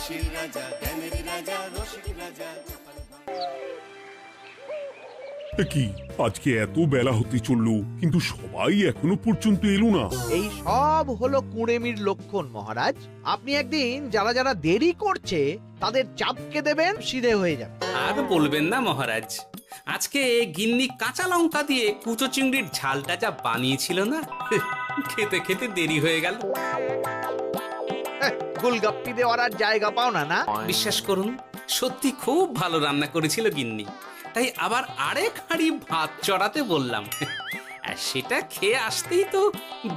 হাসির রাজা, জ্ঞানের রাজা, রসিক রাজা। কি আজকে এত বেলা হতে চললো কিন্তু সবাই এখনো পর্যন্ত এলো না? এই সব হলো কুঁড়েমির লক্ষণ মহারাজ। আপনি একদিন যারা যারা দেরি করছে তাদের চাপকে দেবেন, সিধে হয়ে যাবে। আর বলবেন না মহারাজ, আজকে গিন্নি কাঁচা লঙ্কা দিয়ে কুচো চিংড়ির ঝালটা যা বানিয়েছিল না, খেতে খেতে দেরি হয়ে গেল। গোলগাপ্পি দেওয়ার আর জায়গা পাও না না? বিশ্বাস করুন, সত্যি খুব ভালো রান্না করেছিল গিন্নি, তাই আবার আরেক হাঁড়ি ভাত চড়াতে বললাম। আর সেটা খেয়ে আসতেই তো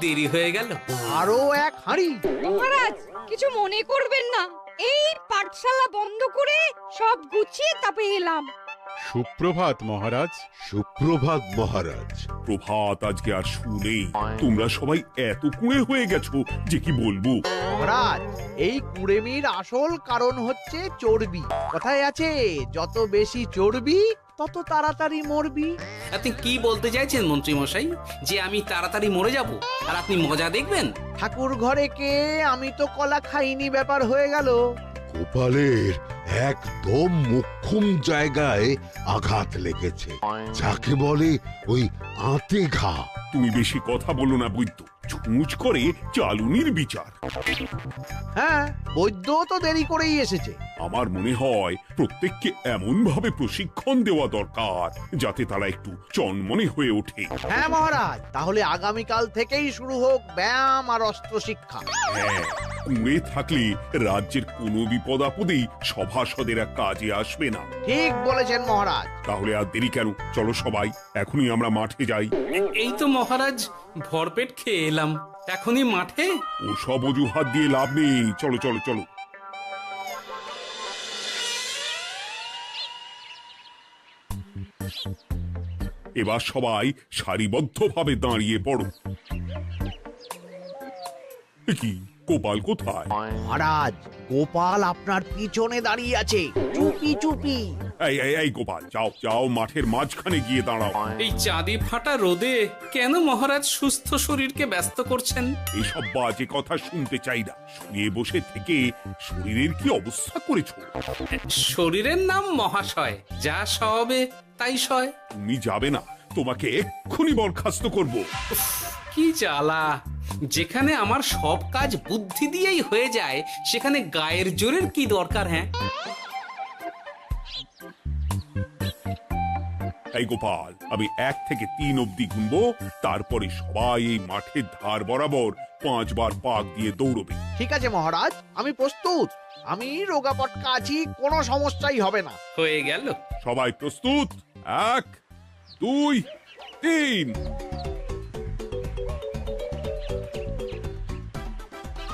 দেরি হয়ে গেল। আরো এক হাঁড়ি? মহারাজ কিছু মনে করবেন না, এই পাঠশালা বন্ধ করে সব গুছিয়ে তাপে এলাম। সুপ্রভাত মহারাজ। সুপ্রভাত মহারাজ। প্রভাত আজকে আর শুনেই। তোমরা সবাই এত কুঁড়ে হয়ে গেছো যে কি বলবো। মহারাজ, এই কুঁড়েমির আসল কারণ হচ্ছে চর্বি। কথায় আছে, যত বেশি চর্বি তত তাড়াতাড়ি মরবি। আপনি কি বলতে চাইছেন মন্ত্রী মশাই, যে আমি তাড়াতাড়ি মরে যাব আর আপনি মজা দেখবেন? ঠাকুর ঘরে কে, আমি তো কলা খাইনি ব্যাপার হয়ে গেল। গোপালের একদম মোক্ষম জায়গায় আঘাত লেগেছে, যাকে বলে ওই আঁতে ঘা। তুমি বেশি কথা বলো না বৈদ্য, ছুঁচ করে চালুনির বিচার। হ্যাঁ, বৈদ্য তো দেরি করেই এসেছে। আমার মনে হয় প্রত্যেককে এমন ভাবে প্রশিক্ষণ দেওয়া দরকার যাতে তারা একটু চনমনে হয়ে ওঠে। হ্যাঁ মহারাজ, তাহলে আগামীকাল থেকেই শুরু হোক ব্যায়াম আর অস্ত্র শিক্ষা। হ্যাঁ, কুঁড়ে থাকলে রাজ্যের কোনো বিপদ আপদেই সভাসদেরা কাজে আসবে না। ঠিক বলেছেন মহারাজ। তাহলে আর দেরি কেন, চলো সবাই এখনই আমরা মাঠে যাই। এই তো মহারাজ ভরপেট খেয়ে এলাম, এখনই মাঠে? ও সব অজুহাত দিয়ে লাভ নেই, চলো চলো চলো। এবার সবাই সারিবদ্ধভাবে দাঁড়িয়ে পড়ো। কি গোপাল কোথায়? মহারাজ, গোপাল আপনার পিছনে দাঁড়িয়ে আছে, চুপি চুপি। এই গোপাল, যাও যাও, মাঠের মাঝখানে গিয়ে দাঁড়াও। এই চাঁদি ফাটা রোদে কেন মহারাজ সুস্থ শরীরকে ব্যস্ত করছেন? এসব বাজে কথা শুনতে চাই না। শুয়ে বসে থেকে শরীরের কি অবস্থা করেছো? শরীরের নাম মহাশয়, যা সবে তাই সয়। তুমি যাবে না, তোমাকে এক্ষুনি বরখাস্ত করব। কি জ্বালা! যেখানে আমার সব কাজ বুদ্ধি দিয়েই হয়ে যায়, সেখানে গায়ের জোরের কি দরকার? হ্যাঁ, এই গোপাল, আমি 1 থেকে 3 অব্দি গুনবো, তারপরে সবাই এই মাঠের ধার বরাবর 5 বার পাক দিয়ে দৌড়বে। ঠিক আছে মহারাজ, আমি প্রস্তুত। আমি রোগা পটকা আছি, কোনো সমস্যাই হবে না। হয়ে গেল। সবাই প্রস্তুত? 1 2 3।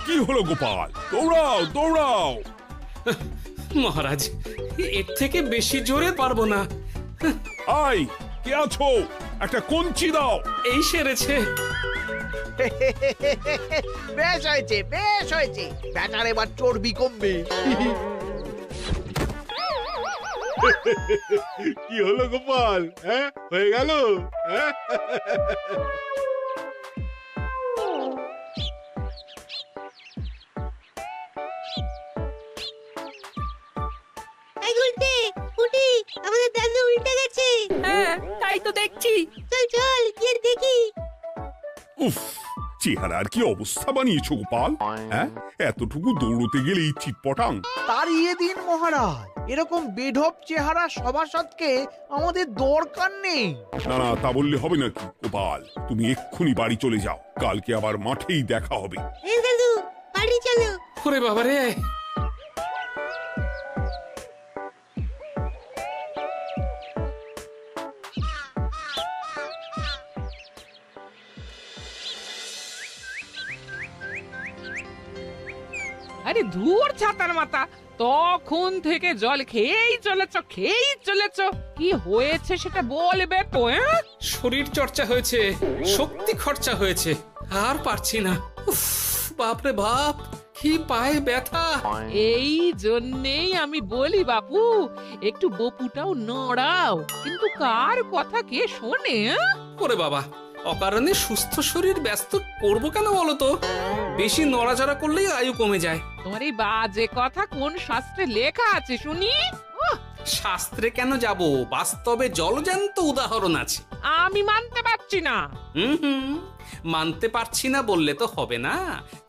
কি হলো গোপাল, দৌড়াও দৌড়াও। মহারাজ, এর থেকে বেশি জোরে পারবো না। আই, কে আছো? একটা কঞ্চি দাও। এই সেরেছে। বেশ হয়েছে, বেশ হয়েছে। ব্যাটার এবার চর্বি কমবে। কি হলো গোপাল, হ্যাঁ হয়ে গেল? হ্যাঁ? আমাদের দাদু উল্টে গেছে। হ্যাঁ, তাই তো দেখছি। চল চল গিয়ে দেখি। উফ, চেহারার কি অবস্থা বানিয়েছো গোপাল, হ্যাঁ? এতটুকু দৌড়তে গেলেই চিটপটাং। তাড়িয়ে দিন মহারাজ, এরকম বেঢপ চেহারা সভাসদকে আমাদের দরকার নেই। না না, তা বললে হবে নাকি গোপাল? তুমি এক্ষুনি বাড়ি চলে যাও, কালকে আবার মাঠেই দেখা হবে। হ্যাঁ দাদু, বাড়ি চলো। ওরে বাবারে! আরে ধুর ছাতার মাথা, তখন থেকে জল খেয়েই চলেছ। কি হয়েছে সেটা বলবে তো? শরীর চর্চা হয়েছে, শক্তি খরচা হয়েছে, আর পারছি না। উফ, বাপরে বাপ, কি পায়ে ব্যথা। এই জন্যেই আমি বলি বাপু, একটু বপুটাও নড়াও, কিন্তু কার কথা কে শোনে? ওরে বাবা, অকারণে সুস্থ শরীর ব্যস্ত করবো কেন বলো তো? বেশি নড়াচড়া করলেই আয়ু কমে যায়। তোমার এই বাজে কথা কোন শাস্ত্রে লেখা আছে শুনি? শাস্ত্রে কেন যাব, বাস্তবে জলজ্যান্ত উদাহরণ আছে। আমি মানতে পারছি না। হুম, মানতে পারছি না বললে তো হবে না,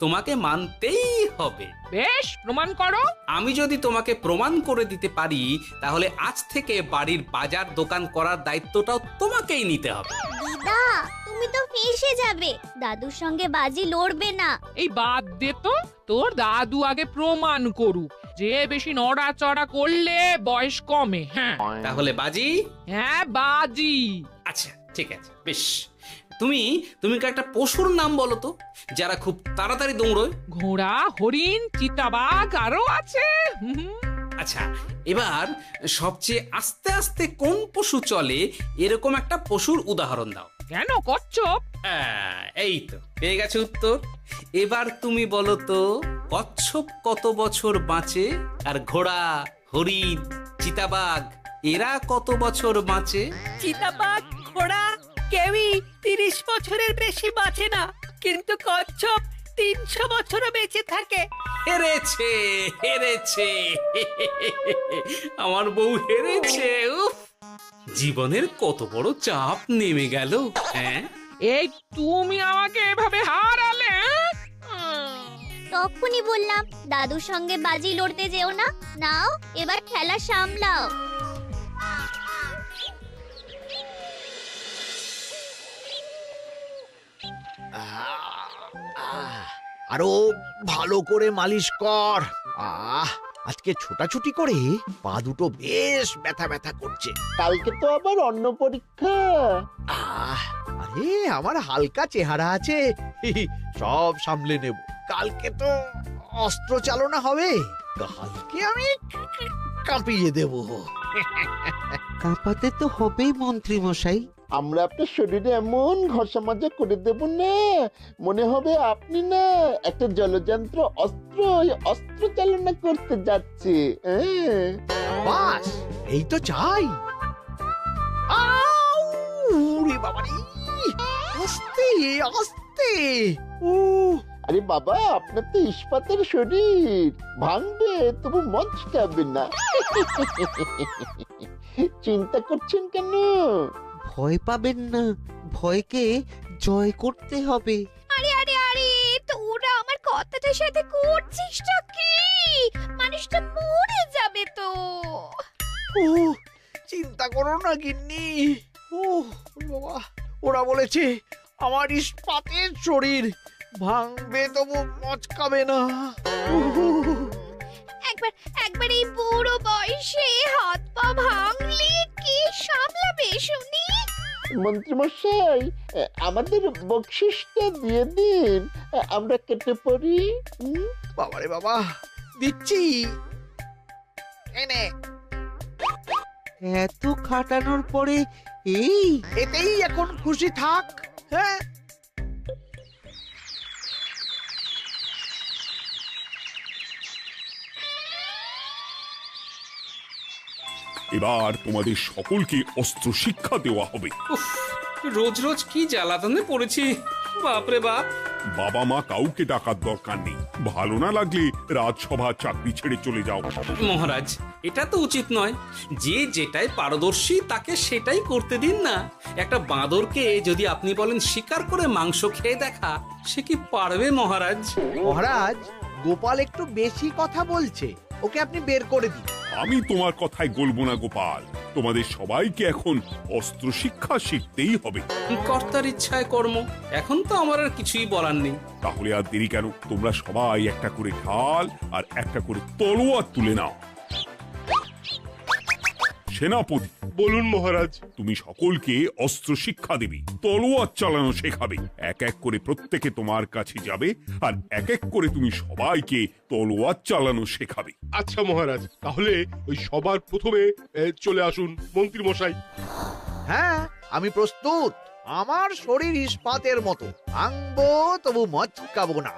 তোমাকে মানতেই হবে। বেশ, প্রমাণ করো। আমি যদি তোমাকে প্রমাণ করে দিতে পারি, তাহলে আজ থেকে বাড়ির বাজার দোকান করার দায়িত্বটাও তোমাকেই নিতে হবে। দিদা, তুমি তো ফেঁসে যাবে, দাদুর সঙ্গে বাজি লড়বে না। এই বাদ দে তো, তোর দাদু আগে প্রমাণ করুক যে বেশি নড়াচড়া করলে বয়স কমে। হ্যাঁ তাহলে বাজি? হ্যাঁ বাজি। আচ্ছা ঠিক আছে, বেশ। তুমি একটা পশুর নাম বলো তো, যারা খুব তাড়াতাড়ি দৌড়য়। ঘোড়া, হরিণ, চিতাবাঘ আরো আছে। আচ্ছা, এবার সবচেয়ে আস্তে আস্তে কোন পশু চলে, এরকম একটা পশুর উদাহরণ দাও। কেন, কচ্ছপ? এই তো পেয়ে গেছে উত্তর। এবার তুমি বলো তো, কচ্ছপ কত বছর বাঁচে, আর ঘোড়া, হরিণ, চিতাবাঘ এরা কত বছর বাঁচে? চিতাবাঘ, ঘোড়া কেউই 30 বছরের বেশি বাঁচে না, কিন্তু কচ্ছপ 300 বছরও বেঁচে থাকে। হেরেছে, হেরেছে, আমার বউ হেরেছে। উফ, জীবনের কত বড় চাপ নেমে গেল। হ্যাঁ, এই তুমি আমাকে এভাবে হারালে। তখনই বললাম দাদুর সঙ্গে বাজি লড়তে যেও না। নাও এবার খেলা সামলাও। আরো ভালো করে মালিশ কর। আজকে ছোটাছুটি করে পা দুটো বেশ ব্যথা ব্যথা করছে। কালকে তো আবার অন্য পরীক্ষা। আরে আমার হালকা চেহারা আছে, সব সামলে নেব। কালকে তো অস্ত্র চালনা হবে, কালকে আমি কাঁপিয়ে দেব। কাঁপাতে তো হবেই মন্ত্রী মশাই। আমরা আপনার শরীরে এমন ঘষা মাজা করে দেব না, মনে হবে আপনি না একটা জলযন্ত্র অস্ত্র চালনা করতে যাচ্ছে। বাস এই তো চাই। বাবারি, আস্তে আস্তে। আরে বাবা, আপনার তো ইস্পাতের শরীর, ভাঙবে তবু মচকাবে না। চিন্তা করছেন কেন? ভয় পাবেন না, ভয়কে জয় করতে হবে। আরে আরে আরে, তোরা আমার কথাটার সাথে করছিসটা কি? মানুষটা মরে যাবে তো। চিন্তা করো না গিন্নি। বাবা, ওরা বলেছে আমার ইস্পাতের শরীর, ভাঙবে তবু মচকাবে না। একবার এই বুড়ো বয়সে হাত পা ভাঙলে কি সামলাবে শুনি? মন্ত্রী মশাই, আমাদের বকশিসটা দিয়ে দিন, আমরা কেটে পড়ি। বাবারে বাবা, দিচ্ছি, এনে। এত খাটানোর পরে এতেই এখন খুশি থাক। হ্যাঁ, এবার তোমাদের সকলকে অস্ত্র শিক্ষা দেওয়া হবে। উফ, রোজ রোজ কি জ্বালাতনে পড়েছি, বাপরে বাপ। বাবা মা কাউকে ডাকার দরকার নেই, ভালো না লাগলে রাজসভা চাকরি ছেড়ে চলে যাও। মহারাজ, এটা তো উচিত নয়। যে যেটাই পারদর্শী তাকে সেটাই করতে দিন না। একটা বাঁদরকে যদি আপনি বলেন শিকার করে মাংস খেয়ে দেখা, সে কি পারবে মহারাজ? মহারাজ, গোপাল একটু বেশি কথা বলছে, ওকে আপনি বের করে দিন। আমি তোমার কথায় গলবো না গোপাল, তোমাদের সবাইকে এখন অস্ত্র শিক্ষা শিখতেই হবে। কর্তার ইচ্ছায় কর্ম, এখন তো আমার আর কিছুই বলার নেই। তাহলে আর দেরি কেন, তোমরা সবাই একটা করে ঢাল আর একটা করে তলোয়ার তুলে নাও। সেনাপতি, বলুন মহারাজ। তুমি সকলকে অস্ত্র শিক্ষা দেবে, তলোয়ার চালানো শেখাবে। এক এক করে প্রত্যেকে তোমার কাছে যাবে, আর এক এক করে তুমি সবাইকে তলোয়ার চালানো শেখাবে। আচ্ছা মহারাজ, তাহলে ওই সবার প্রথমে চলে আসুন মন্ত্রী মশাই। হ্যাঁ, আমি প্রস্তুত। আমার শরীর ইস্পাতের মতো, ভাঙবো তবু মচকাবো না।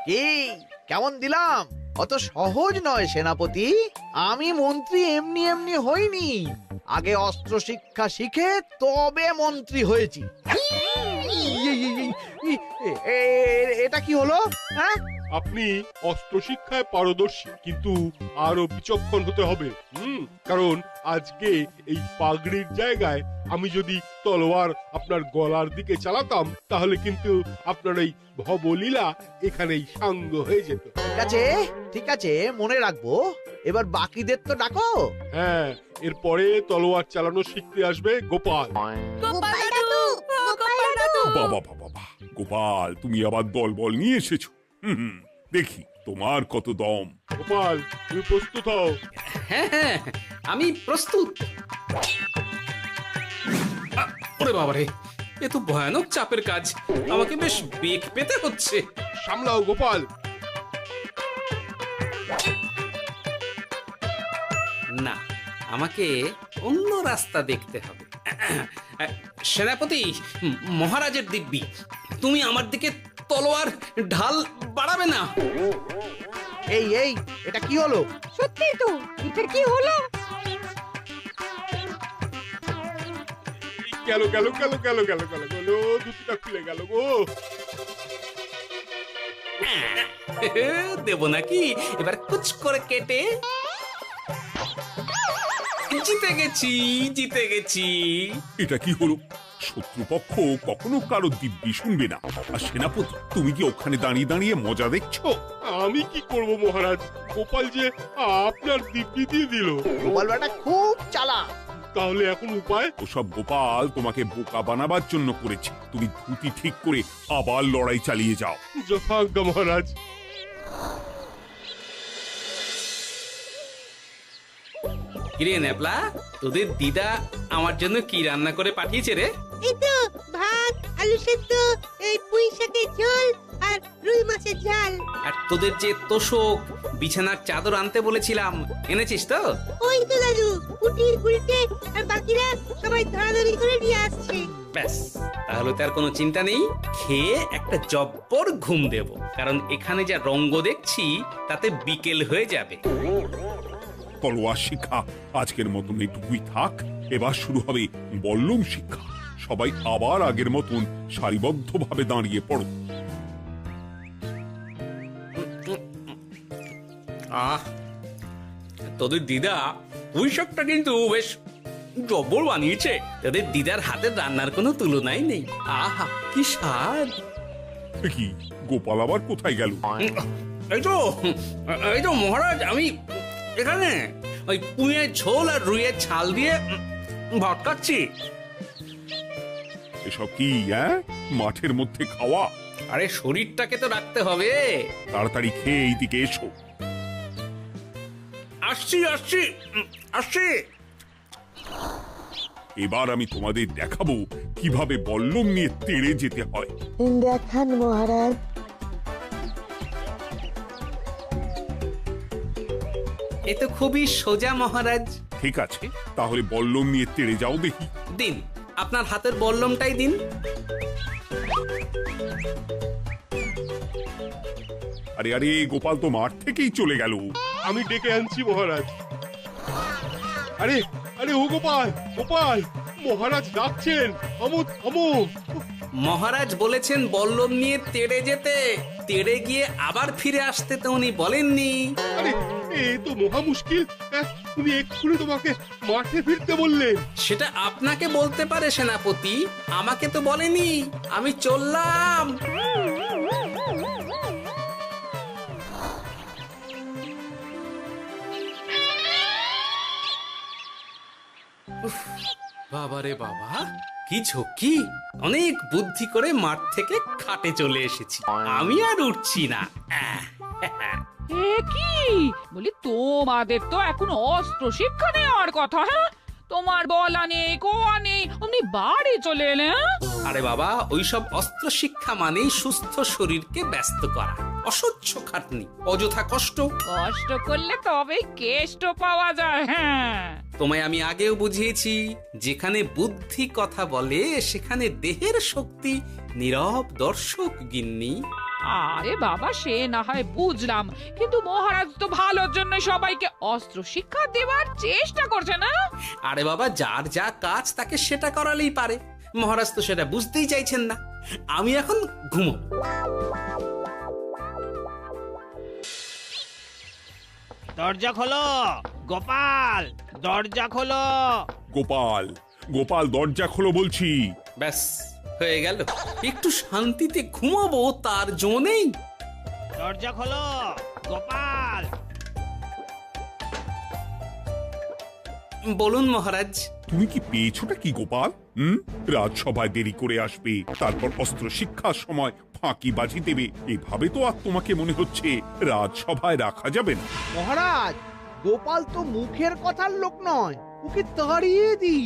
কি কেমন দিলাম? অত সহজ নয় সেনাপতি। আমি মন্ত্রী এমনি এমনি হইনি, আগে অস্ত্র শিক্ষা শিখে তবে মন্ত্রী হয়েছি। এটা কি হলো? হ্যাঁ, আপনি অস্ত্র শিক্ষায় পারদর্শী, কিন্তু আরো বিচক্ষণ হতে হবে। কারণ আজকে এই পাগড়ির জায়গায় আমি যদি তলোয়ার আপনার গলার দিকে চালাতাম, তাহলে কিন্তু আপনার এই ভবলীলা এখানেই সাঙ্গ হয়ে যেত। ঠিক আছে ঠিক আছে, মনে রাখবো। এবার বাকিদের তো ডাকো। হ্যাঁ, এরপরে তলোয়ার চালানো শিখতে আসবে গোপাল। গোপাল দাদু, গোপাল দাদু। বাবা বাবা বাবা, গোপাল তুমি আবার দল বল নিয়ে এসেছো। দেখি তোমার কত দম। গোপাল, তুমি প্রস্তুত হও। হ্যাঁ হ্যাঁ, আমি প্রস্তুত। ওরে বাবারে, এ তো ভয়ানক চাপের কাজ, আমাকে বেশ বেগ পেতে হচ্ছে। সামলাও গোপাল। না, আমাকে অন্য রাস্তা দেখতে হবে। সেনাপতি, মহারাজের দিব্যি, তুমি আমার দিকে তলোয়ার ঢাল বাড়াবে না। এই এই, এটা কি হলো? সত্যি তো, এটা কি হলো? গেল গেল গেল গেল গেল গেল গেল, দুটিটা খুলে গেল গো। দেব নাকি এবার কুচ করে কেটে? জিতে গেছি, জিতে গেছি। এটা কি হলো? শত্রুপক্ষ কখনো কারো দিব্যি শুনবে না। আর সেনাপতি, তুমি কি ওখানে দাঁড়িয়ে দাঁড়িয়ে মজা দেখছো? আমি কি করব মহারাজ, গোপাল যে আপনার দিব্যি দিয়ে দিল। গোপাল বেটা খুব চালাক। তাহলে এখন উপায়? ওসব গোপাল তোমাকে বোকা বানাবার জন্য করেছে। তুমি ধুতি ঠিক করে আবার লড়াই চালিয়ে যাও। যথাজ্ঞা মহারাজ। কিরে নেপলা, তোদের দিদা আমার জন্য কি রান্না করে পাঠিয়েছে রে? এই তো ভাত, আলু সেদ্ধ, এই পুঁই শাকের ঝোল আর রুই মাছের ঝাল। আর তোদের যে তোষক, বিছানার চাদর আনতে বলেছিলাম, এনেছিস তো? ওই তো দাদু, কুটির গুলটে আর বাকিরা সবাই ধরাধরি করে নিয়ে আসছে। ব্যাস, তাহলে তার কোনো চিন্তা নেই। খেয়ে একটা জব্বর ঘুম দেব, কারণ এখানে যা রঙ্গ দেখছি তাতে বিকেল হয়ে যাবে। তলোয়ার শিক্ষা আজকের মতন এইটুকুই থাক। এবার শুরু হবে বল্লম শিক্ষা। সবাই আবার আগের মতন সারিবদ্ধভাবে দাঁড়িয়ে পড়ো। তোদের দিদা ওই সবটা কিন্তু বেশ জব্বর বানিয়েছে। তোদের দিদার হাতের রান্নার কোনো তুলনাই নেই। আহা, কি স্বাদ! কি গোপাল আবার কোথায় গেল? এই তো মহারাজ, আমি এখানে ওই পুঁয়ের ঝোল আর রুইয়ের ছাল দিয়ে ভাত খাচ্ছি। এসব কি মাঠের মধ্যে খাওয়া? আরে শরীরটাকে তো রাখতে হবে। তাড়াতাড়ি খেয়ে এইদিকে এসো। আসছি আসছি আসছি। এবার আমি তোমাদের দেখাবো কিভাবে বল্লম নিয়ে তেড়ে যেতে হয়। দেখান মহারাজ। এ তো খুবই সোজা মহারাজ। ঠিক আছে, তাহলে বল্লম নিয়ে তেড়ে যাও দেখি। দিন, আপনার হাতের বল্লমটাই দিন। আরে আরে, গোপাল তো মাঠ থেকেই চলে গেল। আমি ডেকে আনছি মহারাজ। আরে আরে, ও গোপাল, গোপাল, মহারাজ ডাকছেন, থামো থামো। মহারাজ বলেছেন বল্লম নিয়ে তেড়ে যেতে, তেড়ে গিয়ে আবার ফিরে আসতে তো উনি বলেননি। আরে এ তো মহা মুশকিল। উনি এক্ষুনি তোমাকে মাঠে ফিরতে বললেন। সেটা আপনাকে বলতে পারে সেনাপতি, আমাকে তো বলেনি। আমি চললাম। বাবারে বাবা, কি ঝক্কি! অনেক বুদ্ধি করে মাঠ থেকে খাটে চলে এসেছি। আমি আর উঠছি না। এ কি বলি, তোমাদের তো এখন অস্ত্র শিক্ষা নেওয়ার কথা। হ্যাঁ, তোমার বলা নেই, কোয়া নেই, অমনি বাড়ি চলে এলে। আরে বাবা, ওইসব অস্ত্র শিক্ষা মানেই সুস্থ শরীরকে ব্যস্ত করা, অসহ্য খাটনি, অযথা কষ্ট। কষ্ট করলে তবেই কেষ্ট পাওয়া যায়। হ্যাঁ, তোমায় আমি আগেও বুঝিয়েছি, যেখানে বুদ্ধি কথা বলে সেখানে দেহের শক্তি নীরব দর্শক গিন্নি। আরে বাবা, সে না হয় বুঝলাম, কিন্তু মহারাজ তো ভালোর জন্য সবাইকে অস্ত্র শিক্ষা দেওয়ার চেষ্টা করছে না? আরে বাবা, যার যা কাজ তাকে সেটা করালেই পারে। মহারাজ তো সেটা বুঝতেই চাইছেন না। আমি এখন ঘুমো। দরজা খোলো গোপাল, দরজা খোলো। গোপাল, গোপাল দরজা খোলো বলছি। ব্যাস হয়ে গেল। একটু শান্তিতে ঘুমাবো তার জো নেই। দরজা খোলো গোপাল। বলুন মহারাজ। তুমি কি পেয়েছোটা কি গোপাল? রাজসভায় দেরি করে আসবে, তারপর অস্ত্র শিক্ষার সময় ফাঁকিবাজি দেবে, এভাবে তো আর তোমাকে মনে হচ্ছে রাজসভায় রাখা যাবে না। মহারাজ, গোপাল তো মুখের কথার লোক নয়, ওকে তাড়িয়ে দিই।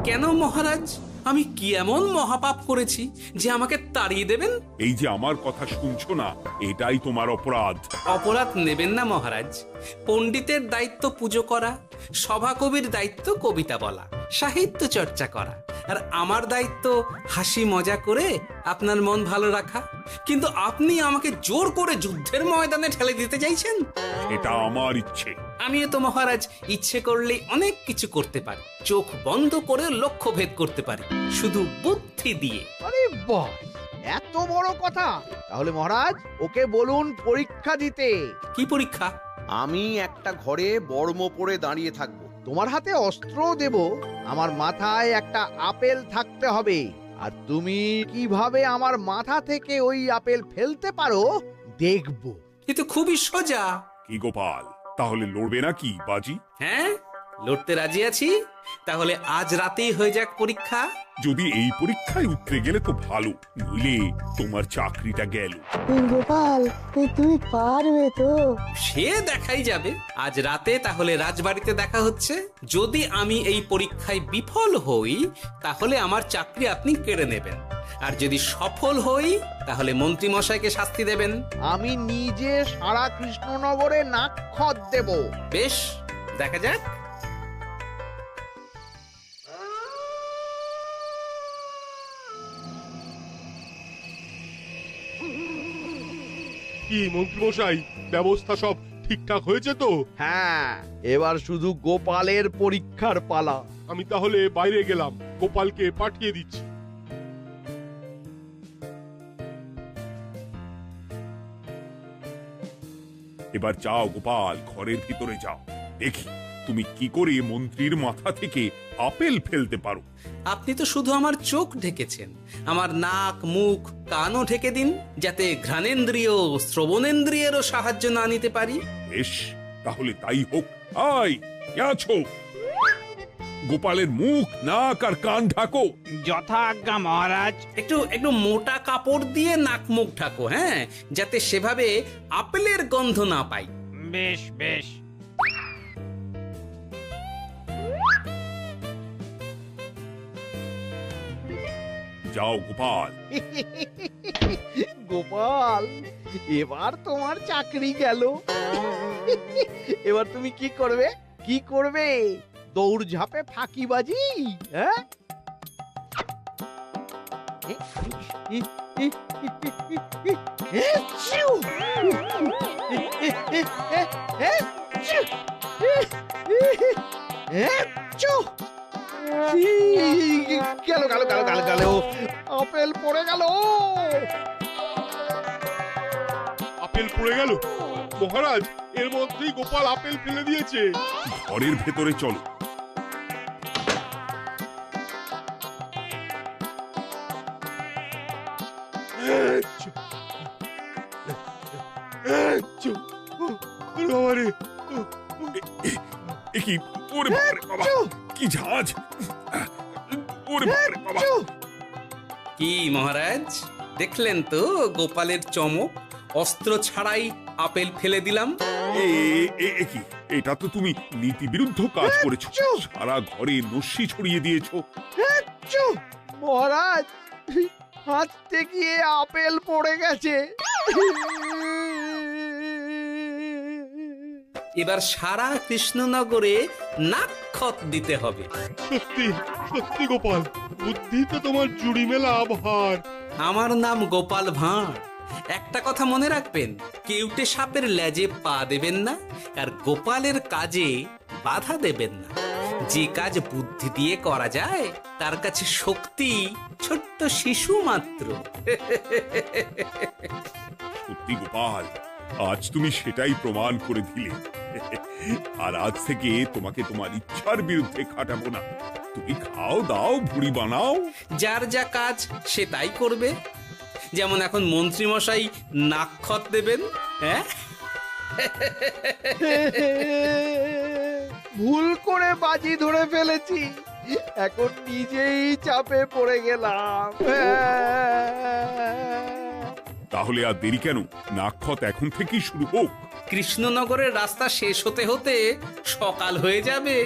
কেন মহারাজ? আমি কি এমন মহাপাপ করেছি যে আমাকে তাড়িয়ে দেবেন? এই যে আমার কথা শুনছো না, এটাই তোমার অপরাধ। অপরাধ নেবেন না মহারাজ। পণ্ডিতের দায়িত্ব পুজো করা, সভাকবির দায়িত্ব কবিতা বলা, সাহিত্য চর্চা করা, আর আমার দায়িত্ব হাসি মজা করে আপনার মন ভালো রাখা। কিন্তু আপনি আমাকে জোর করে যুদ্ধের ময়দানে ঠেলে দিতে চাইছেন। এটা আমার ইচ্ছে। আমিও তো মহারাজ ইচ্ছে করলেই অনেক কিছু করতে পারি। চোখ বন্ধ করে লক্ষ্য ভেদ করতে পারি, শুধু বুদ্ধি দিয়ে। আরে বাহ, এত বড় কথা! তাহলে মহারাজ, ওকে বলুন পরীক্ষা দিতে। কি পরীক্ষা? আমি একটা ঘরে বর্ম পরে দাঁড়িয়ে থাকবো, তোমার হাতে অস্ত্র দেব, আমার মাথায় একটা আপেল থাকতে হবে, আর তুমি কিভাবে আমার মাথা থেকে ওই আপেল ফেলতে পারো দেখব। এ তো খুবই সোজা। কি গোপাল, তাহলে লড়বে নাকি বাজি? হ্যাঁ, লড়তে রাজি আছি। তাহলে আজ রাতেই হয়ে যাক পরীক্ষা। যদি এই পরীক্ষায় উতরে গেলে তো ভালো, নইলে তোমার চাকরিটা গেল। গোপাল, তুমি পারবে তো? সে দেখাই যাবে। আজ রাতে তাহলে রাজবাড়িতে দেখা হচ্ছে। যদি আমি এই পরীক্ষায় বিফল হই, তাহলে আমার চাকরি আপনি কেড়ে নেবেন, আর যদি সফল হই তাহলে মন্ত্রী মশাইকে শাস্তি দেবেন। আমি নিজে সারা কৃষ্ণনগরে নাক্ষত দেব। বেশ, দেখা যাক। কি মন্ত্রীমশাই, ব্যবস্থা সব ঠিকঠাক হয়েছে তো? হ্যাঁ, এবার শুধু গোপালের পরীক্ষার পালা। আমি তাহলে বাইরে গেলাম, গোপালকে পাঠিয়ে দিচ্ছি। এবার যাও গোপাল, ঘরের ভিতরে যাও, দেখি তুমি কি করে মন্ত্রীর মাথা থেকে আপেল ফেলতে পারো। আপনি তো শুধু আমার চোখ ঢেকেছেন, আমার নাক, মুখ, কানও ঢেকে দিন, যাতে ঘ্রাণেন্দ্রিয়, শ্রবণেন্দ্রিয়েরও সাহায্য না নিতে পারি। বেশ, তাহলে তাই হোক। আয়, কে আছো? গোপালের মুখ, নাক আর কান ঢাকো। যথা আজ্ঞা মহারাজ। একটু একটু মোটা কাপড় দিয়ে নাক মুখ ঢাকো, হ্যাঁ, যাতে সেভাবে আপেলের গন্ধ না পাই। বেশ বেশ। যাও গোপাল। গোপাল, এবার তোমার চাকরি গেল। এবার তুমি কি করবে? কি করবে? দৌড় ঝাঁপে ফাঁকিবাজি? হ্যাঁ, গেল গেল গেল গেল গেল, আপেল পড়ে গেল। আপেল পড়ে গেল? মহারাজ, এর মধ্যেই গোপাল আপেল ফেলে দিয়েছে। ঘরের ভেতরে চলো। কি ওরে বাবা, কি ঝাঁজ! ওরে বাবা! কি মহারাজ, দেখলেন তো গোপালের চমক? অস্ত্র ছাড়াই আপেল ফেলে দিলাম। কি, এটা তো তুমি নীতি বিরুদ্ধ কাজ করেছো। সারা ঘরে নস্যি ছড়িয়ে দিয়েছো। মহারাজ, হাঁটতে গিয়ে আপেল পড়ে গেছে। এবার সারা কৃষ্ণনগরে নাক্ষত দিতে হবে। সত্যি সত্যি গোপাল, বুদ্ধিতে তোমার জুড়ি মেলা ভার। আমার নাম গোপাল ভাঁড়, একটা কথা মনে রাখবেন, কেউটে সাপের লেজে পা দেবেন না, আর গোপালের কাজে বাধা দেবেন না। যে কাজ বুদ্ধি দিয়ে করা যায় তার কাছে শক্তি ছোট্ট শিশু মাত্র। সত্যি গোপাল, আজ তুমি সেটাই প্রমাণ করে দিলে। আর আজ থেকে তোমাকে তোমার ইচ্ছার বিরুদ্ধে খাটাবো না। তুমি খাও দাও, ভুড়ি বানাও। যার যা কাজ সে তাই করবে। যেমন এখন মন্ত্রী মশাই নাক্ষত দেবেন। হ্যাঁ, ভুল করে বাজি ধরে ফেলেছি, এখন নিজেই চাপে পড়ে গেলাম। তাহলে আর দেরি কেন? নাক্ষত এখন থেকেই শুরু হোক। কৃষ্ণনগরের রাস্তা শেষ হতে হতে সকাল হয়ে যাবে।